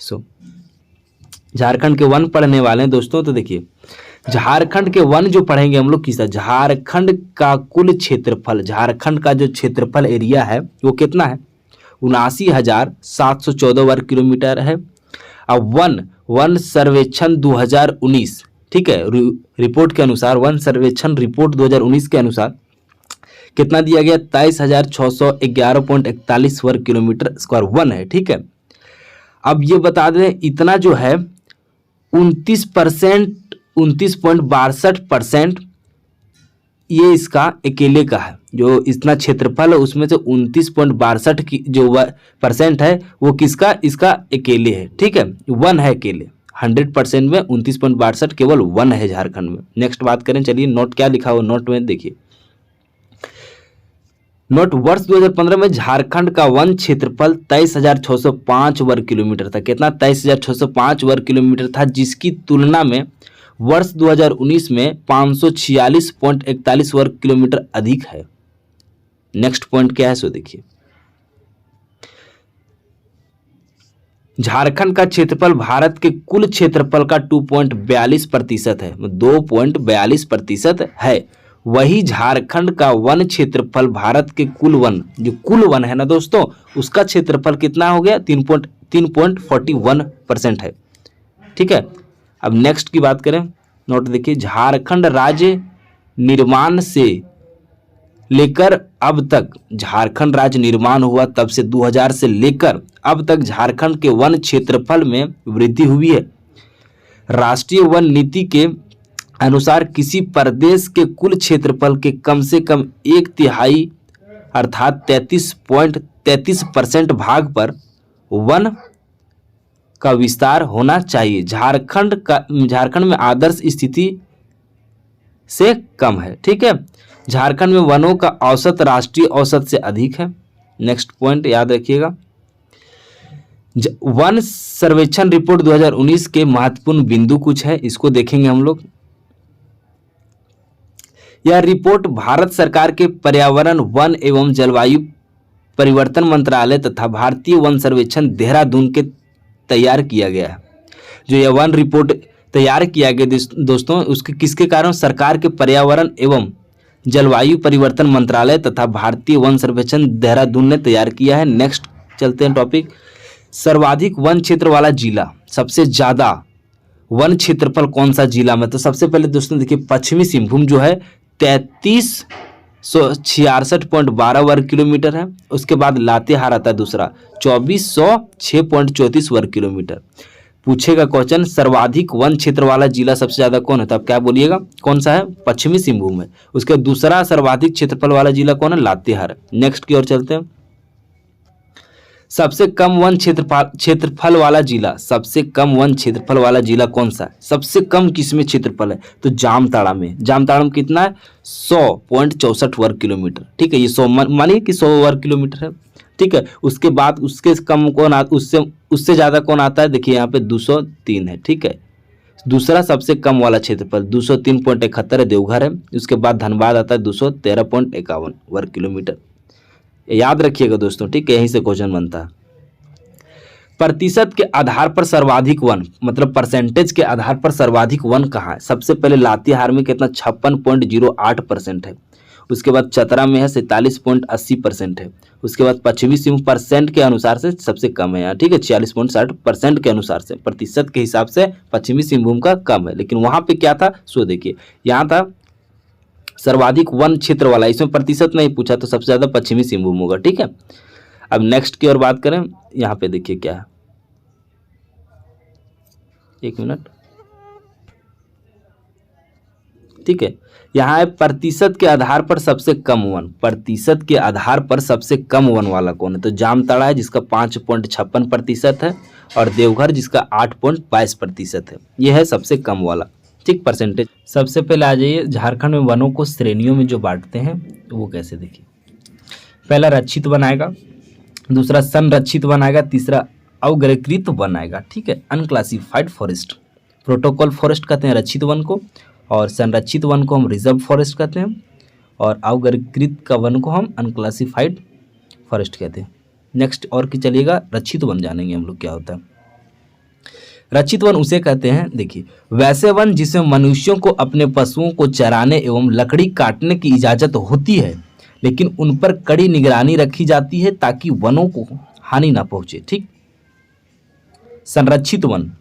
सो झारखंड के वन पढ़ने वाले हैं दोस्तों, तो देखिए झारखंड के वन जो पढ़ेंगे हम लोग किस, झारखंड का कुल क्षेत्रफल, झारखंड का जो क्षेत्रफल एरिया है वो कितना है, 79,714 वर्ग किलोमीटर है। अब वन सर्वेक्षण 2019, ठीक है, रिपोर्ट के अनुसार, वन सर्वेक्षण रिपोर्ट 2019 के अनुसार कितना दिया गया, 23,611.41 वर्ग किलोमीटर स्क्वायर वन है, ठीक है। अब ये बता दें इतना जो है 29.62% ये इसका अकेले का है, जो इतना क्षेत्रफल है उसमें से 29.62 की जो परसेंट है वो किसका, इसका अकेले है, ठीक है, वन है अकेले। 100% में 29.62 केवल वन है झारखंड में। नेक्स्ट बात करें, चलिए नोट क्या लिखा हुआ नोट में देखिए। नोट, वर्ष 2015 में झारखंड का वन क्षेत्रफल 23,605 वर्ग किलोमीटर था। कितना, 23,605 वर्ग किलोमीटर था, जिसकी तुलना में वर्ष 2019 में 546.41 वर्ग किलोमीटर अधिक है। नेक्स्ट पॉइंट क्या है सो देखिए, झारखंड का क्षेत्रफल भारत के कुल क्षेत्रफल का 2.42% है, 2.42% है। वही झारखंड का वन क्षेत्रफल भारत के कुल वन, जो कुल वन है ना दोस्तों, उसका क्षेत्रफल कितना हो गया, 3.41% है, ठीक है। अब नेक्स्ट की बात करें, नोट देखिए, झारखंड राज्य निर्माण से लेकर अब तक, झारखंड राज्य निर्माण हुआ तब से 2000 से लेकर अब तक झारखंड के वन क्षेत्रफल में वृद्धि हुई है। राष्ट्रीय वन नीति के अनुसार किसी प्रदेश के कुल क्षेत्रफल के कम से कम 1/3 अर्थात 33.33% भाग पर वन का विस्तार होना चाहिए। झारखंड में आदर्श स्थिति से कम है, ठीक है। झारखंड में वनों का औसत राष्ट्रीय औसत से अधिक है। नेक्स्ट पॉइंट याद रखिएगा, वन सर्वेक्षण रिपोर्ट 2019 के महत्वपूर्ण बिंदु कुछ है, इसको देखेंगे हम लोग। यह रिपोर्ट भारत सरकार के पर्यावरण, वन एवं जलवायु परिवर्तन मंत्रालय तथा भारतीय वन सर्वेक्षण देहरादून के तैयार किया गया है। जो यह वन रिपोर्ट तैयार किया गया दोस्तों, उसके किसके कारण, सरकार के पर्यावरण एवं जलवायु परिवर्तन मंत्रालय तथा भारतीय वन सर्वेक्षण देहरादून ने तैयार किया है। नेक्स्ट चलते हैं टॉपिक, सर्वाधिक वन क्षेत्र वाला जिला, सबसे ज्यादा वन क्षेत्रफल कौन सा जिला में, तो सबसे पहले दोस्तों देखिए पश्चिमी सिंहभूम जो है 3366.12 वर्ग किलोमीटर है। उसके बाद लातेहार आता है दूसरा 2406.34 वर्ग किलोमीटर। पूछेगा क्वेश्चन, सर्वाधिक वन क्षेत्र वाला जिला सबसे ज्यादा कौन है, तो आप क्या बोलिएगा, कौन सा है, पश्चिमी सिंहभूम है। उसके दूसरा सर्वाधिक क्षेत्रफल वाला जिला कौन है, लातेहार। नेक्स्ट की ओर चलते हैं, सबसे कम वन क्षेत्रफल वाला जिला, सबसे कम वन क्षेत्रफल वाला जिला कौन सा है, सबसे कम किसमें क्षेत्रफल है, तो जामताड़ा में। जामताड़ा में कितना है, 100.64 वर्ग किलोमीटर, ठीक है। ये 100 मानिए कि 100 वर्ग किलोमीटर है, ठीक है। उसके बाद उसके कम कौन उससे ज्यादा कौन आता है, देखिए यहाँ पे 203 है, ठीक है। दूसरा सबसे कम वाला क्षेत्रफल 203.71 है, देवघर है। उसके बाद धनबाद आता है 213.51 वर्ग किलोमीटर। याद रखिएगा दोस्तों, ठीक है, यहीं से क्वेश्चन बनता है। प्रतिशत के आधार पर सर्वाधिक वन, मतलब परसेंटेज के आधार पर सर्वाधिक वन कहाँ है, सबसे पहले लातेहार में कितना 56.08% है। उसके बाद चतरा में है 47.80% है। उसके बाद पश्चिमी सिंहभूम परसेंट के अनुसार से सबसे कम है यहाँ, ठीक है, 46.60% के अनुसार से, प्रतिशत के हिसाब से पश्चिमी सिंहभूम का कम है। लेकिन वहां पे क्या था, सो देखिए यहाँ था सर्वाधिक वन क्षेत्र वाला, इसमें प्रतिशत नहीं पूछा, तो सबसे ज्यादा पश्चिमी सिंहभूम होगा, ठीक है। अब नेक्स्ट की ओर बात करें, यहाँ पे देखिए क्या है, एक मिनट, ठीक है। यहाँ है प्रतिशत के आधार पर सबसे कम वन, प्रतिशत के आधार पर सबसे कम वन वाला कौन है, तो जामताड़ा है जिसका 5.56% है, और देवघर जिसका 8.22% है। यह है सबसे कम वाला, ठीक, परसेंटेज। सबसे पहले आ जाइए, झारखंड में वनों को श्रेणियों में जो बांटते हैं वो कैसे, देखिए। पहला रक्षित वन आएगा, दूसरा संरक्षित वन आएगा, तीसरा अवर्गीकृत वन आएगा, ठीक है, अनक्लासिफाइड फॉरेस्ट। प्रोटोकॉल फॉरेस्ट कहते हैं रक्षित वन को, और संरक्षित वन को हम रिजर्व फॉरेस्ट कहते हैं, और अवर्गीकृत का वन को हम अनक्लासिफाइड फॉरेस्ट कहते हैं। नेक्स्ट और की चलिएगा, रक्षित वन जानेंगे हम लोग क्या होता है। रक्षित वन उसे कहते हैं, देखिए, वैसे वन जिसमें मनुष्यों को अपने पशुओं को चराने एवं लकड़ी काटने की इजाज़त होती है, लेकिन उन पर कड़ी निगरानी रखी जाती है ताकि वनों को हानि ना पहुंचे। ठीक। संरक्षित वन,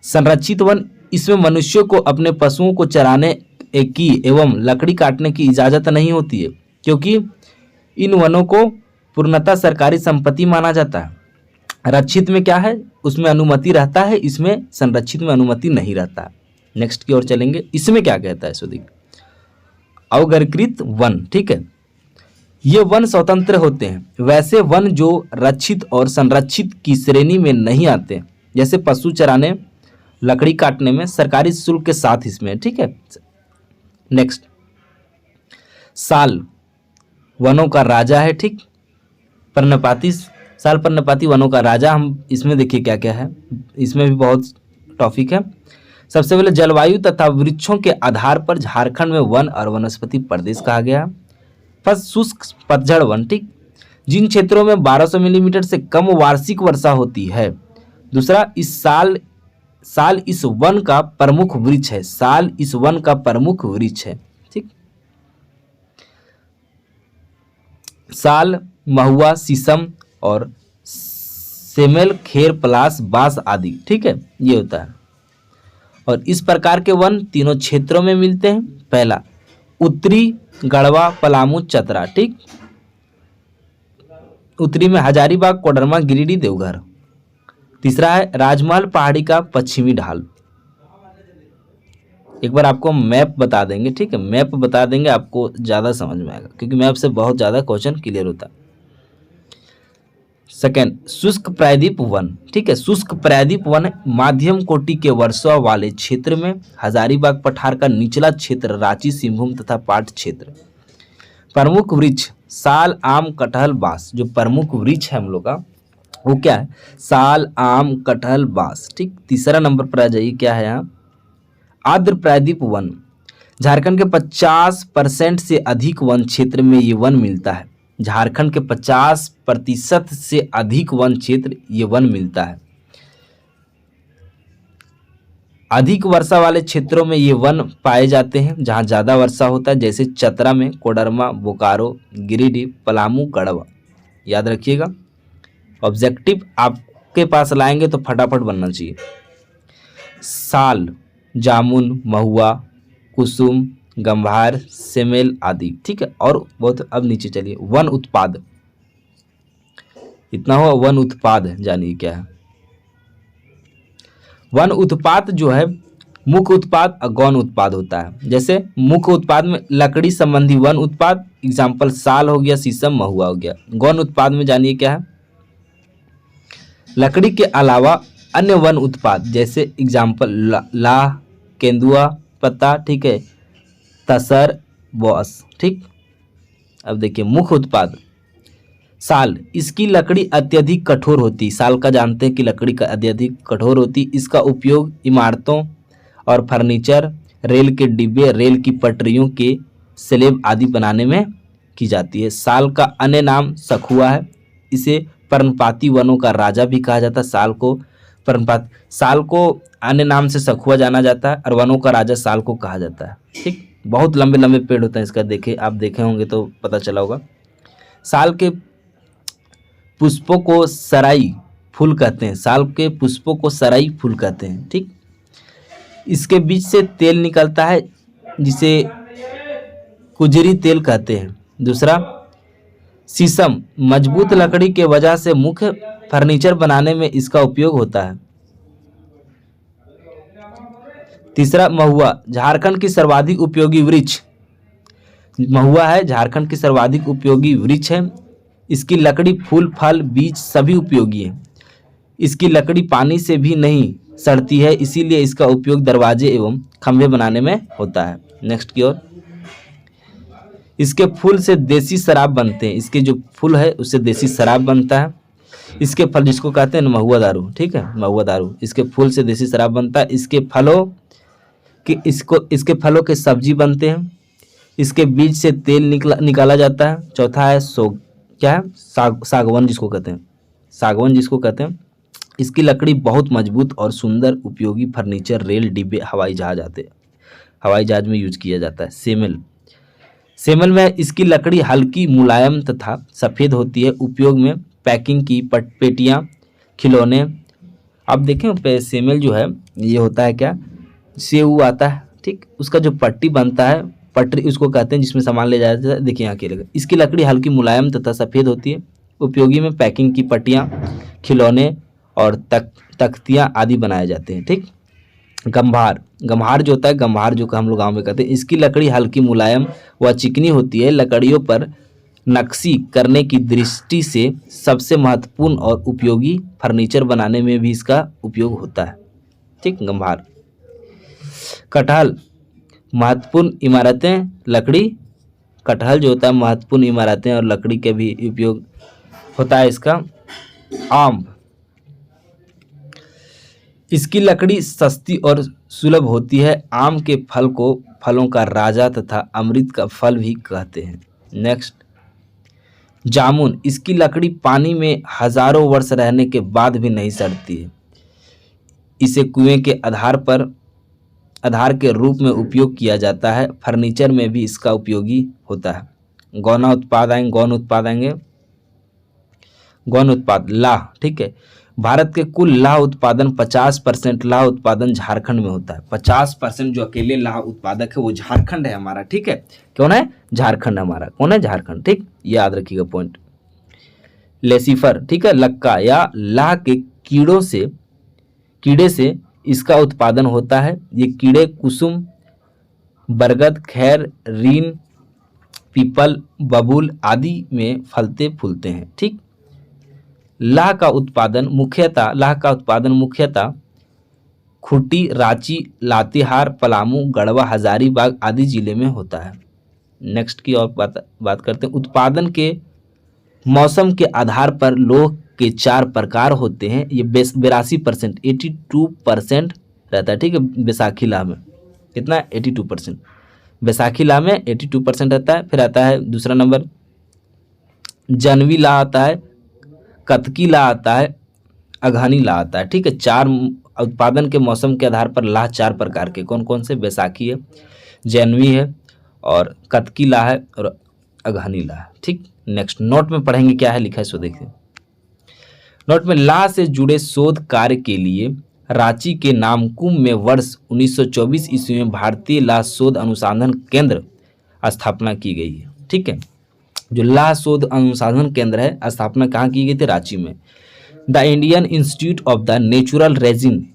संरक्षित वन इसमें मनुष्यों को अपने पशुओं को चराने की एवं लकड़ी काटने की इजाज़त नहीं होती है, क्योंकि इन वनों को पूर्णतः सरकारी संपत्ति माना जाता है। रक्षित में क्या है, उसमें अनुमति रहता है, इसमें संरक्षित में अनुमति नहीं रहता है। नेक्स्ट की ओर चलेंगे, इसमें क्या कहता है, सो देखिए, अवर्गीकृत वन। ठीक है, ये वन स्वतंत्र होते हैं। वैसे वन जो रक्षित और संरक्षित की श्रेणी में नहीं आते, जैसे पशु चराने, लकड़ी काटने में सरकारी शुल्क के साथ इसमें। ठीक है। नेक्स्ट, साल वनों का राजा है। ठीक। पर्णपाती, साल पर्णपाती वनों का राजा। हम इसमें देखिए क्या क्या है, इसमें भी बहुत टॉपिक है। सबसे पहले जलवायु तथा वृक्षों के आधार पर झारखंड में वन और वनस्पति प्रदेश कहा गया। फर्स्ट, शुष्क पतझड़ वन। ठीक, जिन क्षेत्रों में 1200 मिलीमीटर से कम वार्षिक वर्षा होती है। दूसरा, इस साल इस वन का प्रमुख वृक्ष है। साल इस वन का प्रमुख वृक्ष है। ठीक। साल, महुआ, शीशम और सेमल, खेर, पलाश, बांस आदि। ठीक है, ये होता है। और इस प्रकार के वन तीनों क्षेत्रों में मिलते हैं। पहला, उत्तरी गढ़वा, पलामू, चतरा। ठीक। उत्तरी में हजारीबाग, कोडरमा, गिरिडीह, देवघर। तीसरा है राजमहल पहाड़ी का पश्चिमी ढाल। एक बार आपको मैप बता देंगे। ठीक है, मैप बता देंगे, आपको ज़्यादा समझ में आएगा, क्योंकि मैप से बहुत ज़्यादा क्वेश्चन क्लियर होता है। सेकेंड, शुष्क प्रायद्वीप वन। ठीक है, शुष्क प्रायद्वीप वन माध्यम कोटि के वर्षा वाले क्षेत्र में हजारीबाग पठार का निचला क्षेत्र, रांची, सिंहभूम तथा पाट क्षेत्र। प्रमुख वृक्ष साल, आम, कटहल, बांस। जो प्रमुख वृक्ष है हम लोग का वो क्या है, साल, आम, कटहल, बांस। ठीक। तीसरा नंबर पर आ जाइए, क्या है यहाँ, आर्द्र प्रायद्वीप वन। झारखंड के 50% से अधिक वन क्षेत्र में ये वन मिलता है। झारखंड के 50% से अधिक वन क्षेत्र ये वन मिलता है। अधिक वर्षा वाले क्षेत्रों में ये वन पाए जाते हैं, जहाँ ज़्यादा वर्षा होता है, जैसे चतरा में, कोडरमा, बोकारो, गिरिडीह, पलामू, गढ़वा। याद रखिएगा, ऑब्जेक्टिव आपके पास लाएंगे तो फटाफट बनना चाहिए। साल, जामुन, महुआ, कुसुम, गंभार, सेमेल आदि। ठीक है, और बहुत। अब नीचे चलिए, वन उत्पाद। इतना हुआ, वन उत्पाद जानिए क्या है। वन उत्पाद जो है मुख्य उत्पाद और गौण उत्पाद होता है। जैसे मुख्य उत्पाद में लकड़ी संबंधी वन उत्पाद, एग्जाम्पल साल हो गया, शीशम, महुआ हो गया। गौण उत्पाद में जानिए क्या है, लकड़ी के अलावा अन्य वन उत्पाद, जैसे एग्जाम्पल लाह, केंदुआ, पत्ता। ठीक है, तसर, बॉस। ठीक। अब देखिए मुख्य उत्पाद, साल, इसकी लकड़ी अत्यधिक कठोर होती। साल का जानते हैं कि लकड़ी का अत्यधिक कठोर होती। इसका उपयोग इमारतों और फर्नीचर, रेल के डिब्बे, रेल की पटरियों के स्लेब आदि बनाने में की जाती है। साल का अन्य नाम सखुआ है। इसे पर्णपाती वनों का राजा भी कहा जाता है। साल को अन्य नाम से सखुआ जाना जाता है और वनों का राजा साल को कहा जाता है। ठीक। बहुत लंबे लंबे पेड़ होते हैं इसका, देखे आप देखे होंगे तो पता चला होगा। साल के पुष्पों को सराई फूल कहते हैं। साल के पुष्पों को सराई फूल कहते हैं। ठीक। इसके बीच से तेल निकलता है, जिसे कुजरी तेल कहते हैं। दूसरा, शीशम, मजबूत लकड़ी के वजह से मुख्य फर्नीचर बनाने में इसका उपयोग होता है। तीसरा, महुआ, झारखंड की सर्वाधिक उपयोगी वृक्ष। महुआ है झारखंड की सर्वाधिक उपयोगी वृक्ष है। इसकी लकड़ी, फूल, फल, बीज सभी उपयोगी है। इसकी लकड़ी पानी से भी नहीं सड़ती है, इसीलिए इसका उपयोग दरवाजे एवं खंभे बनाने में होता है। नेक्स्ट की ओर, इसके फूल से देसी शराब बनते हैं। इसके जो फूल है उससे देसी शराब बनता है। इसके फल, जिसको कहते हैं महुआ दारू। ठीक है, महुआ दारू, इसके फूल से देसी शराब बनता है। इसके फलों के सब्जी बनते हैं। इसके बीज से तेल निकाला जाता है। चौथा है क्या है, सागवन जिसको कहते हैं। सागवन जिसको कहते हैं, इसकी लकड़ी बहुत मजबूत और सुंदर उपयोगी फर्नीचर, रेल, डिब्बे, हवाई जहाज आते हैं, हवाई जहाज में यूज किया जाता है। सेमल, सेमल में इसकी लकड़ी हल्की, मुलायम तथा सफ़ेद होती है। उपयोग में पैकिंग की पेटियाँ, खिलौने। अब देखें सेमल जो है ये होता है क्या, सेव आता है, ठीक, उसका जो पट्टी बनता है, पटरी उसको कहते हैं, जिसमें सामान ले जाया जाता है। देखिए यहाँ की लकड़ी, इसकी लकड़ी हल्की, मुलायम तथा सफ़ेद होती है। उपयोगी में पैकिंग की पट्टियाँ, खिलौने और तख्तियाँ आदि बनाए जाते हैं, ठीक। गंभार, गंभार जो होता है, गंभार जो हम लोग गाँव में कहते हैं, इसकी लकड़ी हल्की, मुलायम व चिकनी होती है। लकड़ियों पर नक्शी करने की दृष्टि से सबसे महत्वपूर्ण और उपयोगी फर्नीचर बनाने में भी इसका उपयोग होता है, ठीक। गंभार। कटहल, महत्वपूर्ण इमारतें, लकड़ी, कटहल जो होता है महत्वपूर्ण इमारतें और लकड़ी के भी उपयोग होता है इसका। आम, इसकी लकड़ी सस्ती और सुलभ होती है। आम के फल को फलों का राजा तथा अमृत का फल भी कहते हैं। नेक्स्ट, जामुन, इसकी लकड़ी पानी में हजारों वर्ष रहने के बाद भी नहीं सड़ती है। इसे कुएं के आधार के रूप में उपयोग किया जाता है। फर्नीचर में भी इसका उपयोगी होता है। गौन उत्पाद आएंगे, गौन उत्पाद, लाह, ठीक है। भारत के कुल लाह उत्पादन 50% लाह उत्पादन झारखंड में होता है। 50% जो अकेले लाह उत्पादक है वो झारखंड है हमारा, ठीक है। कौन है? झारखंड हमारा। कौन है? झारखंड, ठीक, याद रखिएगा पॉइंट। लेसिफर, ठीक है, लक्का या लाह के कीड़े से इसका उत्पादन होता है। ये कीड़े कुसुम, बरगद, खैर, रीन, पीपल, बबूल आदि में फलते फूलते हैं, ठीक। लाह का उत्पादन मुख्यतः खूंटी, रांची, लातेहार, पलामू, गढ़वा, हजारीबाग आदि जिले में होता है। नेक्स्ट की और बात करते हैं। उत्पादन के मौसम के आधार पर लोह के 4 प्रकार होते हैं। ये 82%, 82% रहता है, ठीक है। बैसाखी लाह में कितना है? 82%। बैसाखी लाह में 82% रहता है। फिर आता है दूसरा नंबर, जनवी लाह आता है, कतकी लाह आता है, अघानी लाह आता है, ठीक है। 4 उत्पादन के मौसम के आधार पर लाह 4 प्रकार के, कौन कौन से? बैसाखी है, जनवी है और कतकी लाह है और अघानी लाह, ठीक। नेक्स्ट नोट में पढ़ेंगे क्या है लिखा है, सो देखिए। नोट में, लाह से जुड़े शोध कार्य के लिए रांची के नामकुम में वर्ष 1924 ईस्वी में भारतीय लाह शोध अनुसंधान केंद्र स्थापना की गई है, ठीक है। जो लाह शोध अनुसंधान केंद्र है, स्थापना कहाँ की गई थी? रांची में। The Indian institute of the natural resin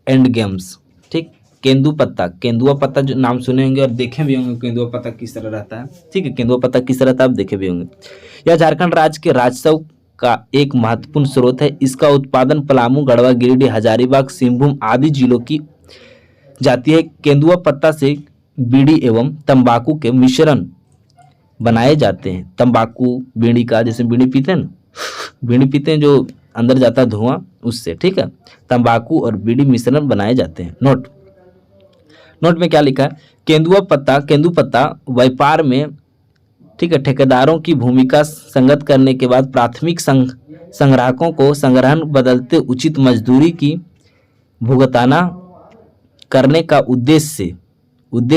and games, ठीक। केंदुआ पत्ता जो नाम सुने होंगे और देखे भी होंगे, केंदुआ पत्ता किस तरह रहता है, ठीक है। केंदुआ पत्ता किस तरह रहता है आप देखे भी होंगे। यह झारखंड राज्य के राजस्व का एक महत्वपूर्ण स्रोत है। इसका उत्पादन पलामू, गढ़वा, गिरिडीह, हजारीबाग, सिंहभूम आदि जिलों की जाती है। केंदुआ पत्ता से बीड़ी एवं तंबाकू के मिश्रण बनाए जाते हैं। तंबाकू, बीड़ी का, जैसे बीड़ी पीते हैं ना, बीड़ी पीते हैं जो अंदर जाता है धुआं, उससे, ठीक है। तंबाकू और बीड़ी मिश्रण बनाए जाते हैं। नोट में क्या लिखा है? केंदु पत्ता व्यापार में, ठीक है, ठेकेदारों की भूमिका संगत करने के बाद प्राथमिक संग्राहकों को संग्रहण बदलते उचित मजदूरी की भुगताना करने का उद्देश्य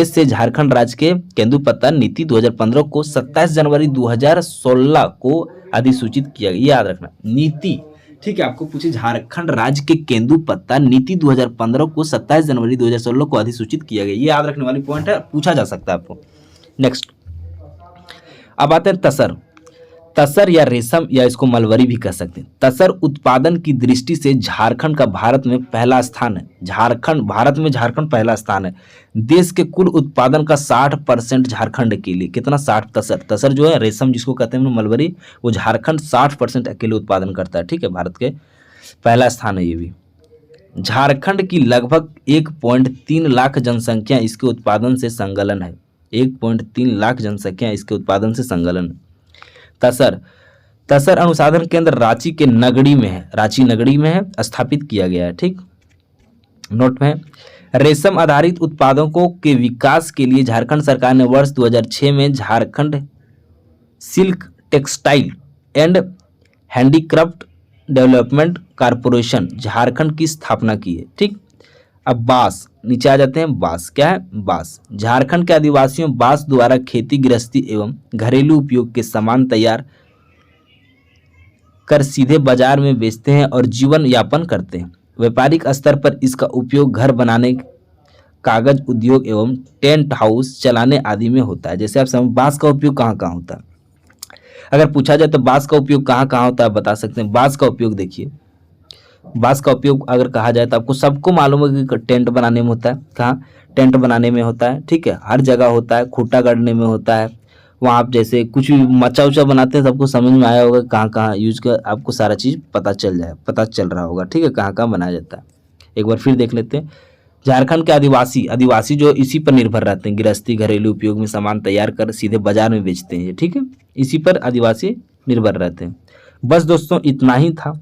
से झारखंड राज्य के केंदुपत्ता नीति 2015 को 27 जनवरी 2016 को अधिसूचित किया गया। याद रखना नीति, ठीक है। आपको पूछे झारखंड राज्य के केंदुपत्ता नीति 2015 को 27 जनवरी 2016 को अधिसूचित किया गया। ये याद रखने वाली पॉइंट है, पूछा जा सकता है आपको। नेक्स्ट, अब आते हैं तसर या रेशम, या इसको मलबरी भी कह सकते हैं। तसर उत्पादन की दृष्टि से झारखंड का भारत में पहला स्थान है। भारत में झारखंड पहला स्थान है। देश के कुल उत्पादन का 60% झारखंड के लिए, कितना? 60। तसर जो है रेशम जिसको कहते हैं मलबरी, वो झारखंड 60% अकेले उत्पादन करता है, ठीक है। भारत के पहला स्थान है ये भी। झारखंड की लगभग 1.3 लाख जनसंख्या इसके उत्पादन से संलग्न है। 1.3 लाख जनसंख्या इसके उत्पादन से संलग्न है। तसर अनुसंधान केंद्र रांची के नगड़ी में है, रांची नगड़ी में है, स्थापित किया गया है, ठीक। नोट में, रेशम आधारित उत्पादों के विकास के लिए झारखंड सरकार ने वर्ष 2006 में Jharkhand silk textile and handicraft development corporation Jharkhand की स्थापना की है? ठीक। अब बांस, नीचे आ जाते हैं। बांस क्या है? बांस झारखंड के आदिवासियों बांस द्वारा खेती गृहस्थी एवं घरेलू उपयोग के सामान तैयार कर सीधे बाजार में बेचते हैं और जीवन यापन करते हैं। व्यापारिक स्तर पर इसका उपयोग घर बनाने, कागज उद्योग एवं टेंट हाउस चलाने आदि में होता है। जैसे आप समझ, बांस का उपयोग कहाँ कहाँ होता है? अगर पूछा जाए तो बांस का उपयोग कहाँ कहाँ होता है, बता सकते हैं। बांस का उपयोग देखिए, बांस का उपयोग अगर कहा जाए तो आपको सबको मालूम है कि टेंट बनाने में होता है। कहाँ? टेंट बनाने में होता है। ठीक है, हर जगह होता है। खूंटा गाड़ने में होता है। वहाँ आप जैसे कुछ भी मचा उचा बनाते हैं, सबको समझ में आया होगा कहाँ कहाँ यूज कर, आपको सारा चीज़ पता चल रहा होगा। ठीक है, कहाँ कहाँ बनाया जाता है। एक बार फिर देख लेते हैं। झारखंड के आदिवासी जो इसी पर निर्भर रहते हैं, गृहस्थी घरेलू उपयोग में सामान तैयार कर सीधे बाजार में बेचते हैं। ठीक है, इसी पर आदिवासी निर्भर रहते हैं। बस दोस्तों इतना ही था।